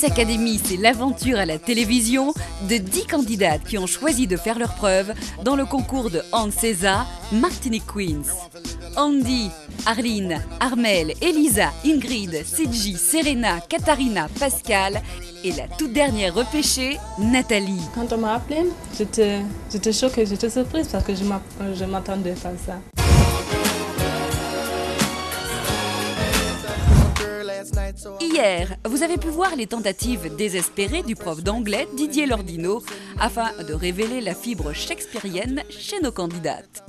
Miss Academy, c'est l'aventure à la télévision de 10 candidates qui ont choisi de faire leurs preuves dans le concours de Hand-César Martinique Queens. Andy, Arline, Armelle, Elisa, Ingrid, Sidji, Serena, Katharina, Pascal et la toute dernière repêchée, Nathalie. Quand on m'a appelée, j'étais choquée, j'étais surprise parce que je ne m'attendais pas à ça. Hier, vous avez pu voir les tentatives désespérées du prof d'anglais Didier Lordino afin de révéler la fibre shakespearienne chez nos candidates.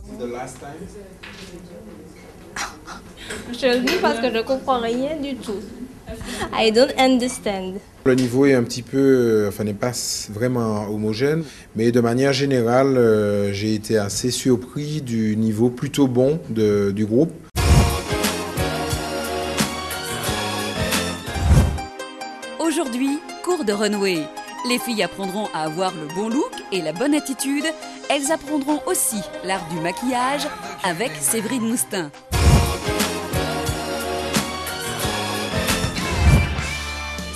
Je le dis parce que je ne comprends rien du tout. I don't understand. Le niveau est un petit peu, n'est pas vraiment homogène, mais de manière générale, j'ai été assez surpris du niveau plutôt bon du groupe. Aujourd'hui, cours de runway. Les filles apprendront à avoir le bon look et la bonne attitude. Elles apprendront aussi l'art du maquillage avec Séverine Moustin.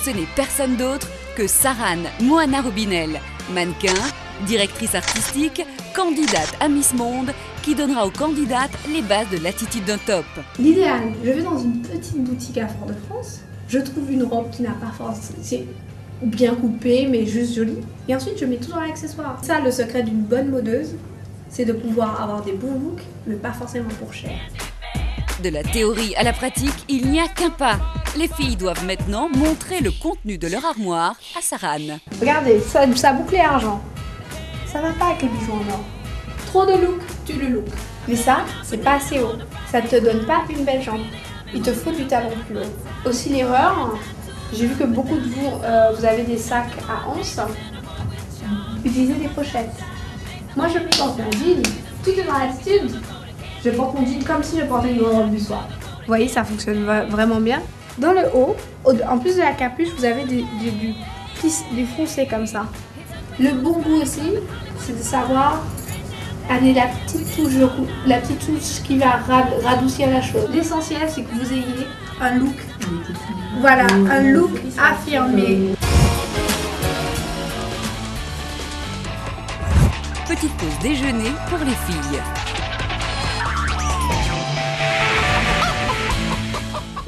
Ce n'est personne d'autre que Sarane Moana Robinel, mannequin, directrice artistique, candidate à Miss Monde, qui donnera aux candidates les bases de l'attitude d'un top. L'idéal, je vais dans une petite boutique à Fort-de-France, je trouve une robe qui n'a pas forcément, c'est bien coupée mais juste jolie, et ensuite je mets toujours l'accessoire. Ça, le secret d'une bonne modeuse, c'est de pouvoir avoir des bons looks, mais pas forcément pour cher. De la théorie à la pratique, il n'y a qu'un pas. Les filles doivent maintenant montrer le contenu de leur armoire à Sarane. Regardez, ça bouclé argent. Ça va pas avec les bijoux en or. Trop de look, tu le look. Mais ça, c'est pas assez haut. Ça ne te donne pas une belle jambe. Il te faut du talon plus haut. Aussi l'erreur, j'ai vu que beaucoup de vous, vous avez des sacs à anse. Utilisez des pochettes. Moi, je porte un jean, tout est dans l'attitude. Je porte mon jean comme si je portais une robe du soir. Vous voyez, ça fonctionne vraiment bien. Dans le haut, en plus de la capuche, vous avez du foncé comme ça. Le bon goût aussi, c'est de savoir amener la petite touche qui va radoucir la chose. L'essentiel, c'est que vous ayez un look. Voilà, un look affirmé. Petite pause déjeuner pour les filles.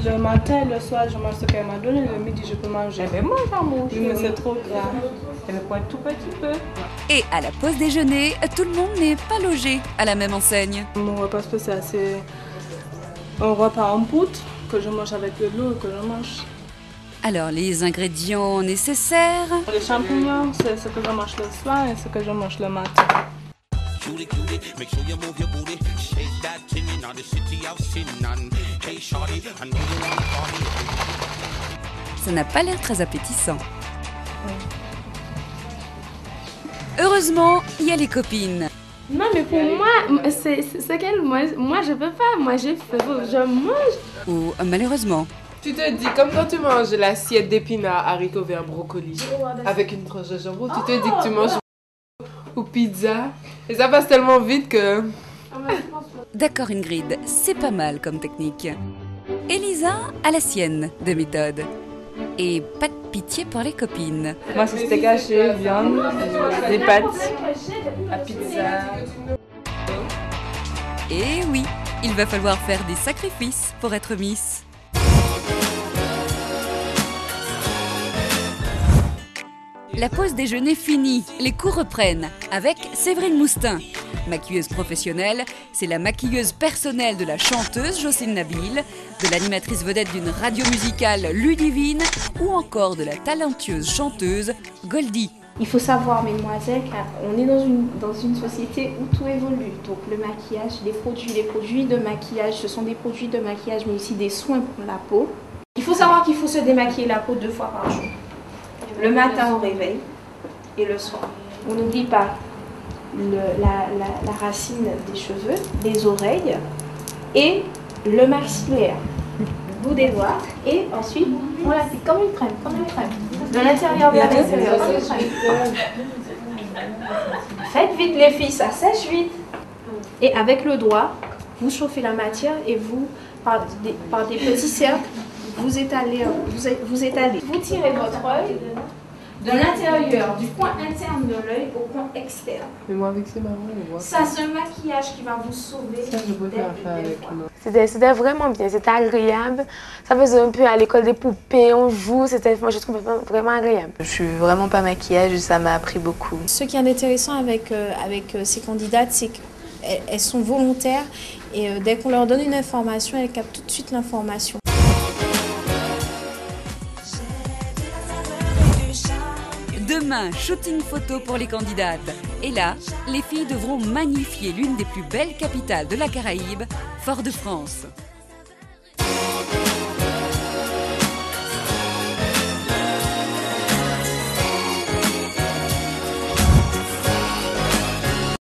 Le matin et le soir, je mange ce qu'elle m'a donné. Le midi, je peux manger. Mais moi, j'en mange. Oui, mais c'est trop gras. Elle me prend tout petit peu. Et à la pause déjeuner, tout le monde n'est pas logé à la même enseigne. Mon repas spécial, c'est un repas en poudre que je mange avec de l'eau et que je mange. Alors, les ingrédients nécessaires. Les champignons, c'est ce que je mange le soir et ce que je mange le matin. Ça n'a pas l'air très appétissant. Heureusement, il y a les copines. Non, mais pour moi, c'est qu'elle, moi je peux pas. Moi, je mange. Ou malheureusement. Tu te dis, comme quand tu manges l'assiette d'épinards, haricots verts, brocolis, avec une tranche de jambon, tu te dis que tu manges ou pizza. Et ça passe tellement vite que... D'accord Ingrid, c'est pas mal comme technique. Elisa a la sienne de méthode. Et pas de pitié pour les copines. Moi, c'est steak haché, viande, des pâtes, la pizza. Et oui, il va falloir faire des sacrifices pour être Miss. La pause déjeuner finie, les cours reprennent avec Séverine Moustin. Maquilleuse professionnelle, c'est la maquilleuse personnelle de la chanteuse Jocelyne Nabil, de l'animatrice vedette d'une radio musicale Ludivine ou encore de la talentueuse chanteuse Goldie. Il faut savoir, mesdemoiselles, qu'on est dans une société où tout évolue. Donc le maquillage, les produits de maquillage, ce sont des produits de maquillage mais aussi des soins pour la peau. Il faut savoir qu'il faut se démaquiller la peau 2 fois par jour. Le matin au réveil et le soir. On n'oublie pas la racine des cheveux, les oreilles et le maxillaire, le bout des doigts. Et ensuite, on l'applique comme une crème, de l'intérieur vers l'extérieur. Faites vite les filles, ça sèche vite. Et avec le doigt, vous chauffez la matière et vous, par des petits cercles, vous étalez, vous tirez votre œil de l'intérieur, du coin interne de l'œil au coin externe. Mais moi, avec ces marrons, on voit. Ça, c'est un maquillage qui va vous sauver. Ça, je préfère faire avec moi. C'était vraiment bien, c'était agréable. Ça faisait un peu à l'école des poupées, on joue, moi je trouve vraiment agréable. Je suis vraiment pas maquillage, ça m'a appris beaucoup. Ce qui est intéressant avec ces candidates, c'est qu'elles sont volontaires et dès qu'on leur donne une information, elles captent tout de suite l'information. Demain, shooting photo pour les candidates. Et là, les filles devront magnifier l'une des plus belles capitales de la Caraïbe, Fort-de-France.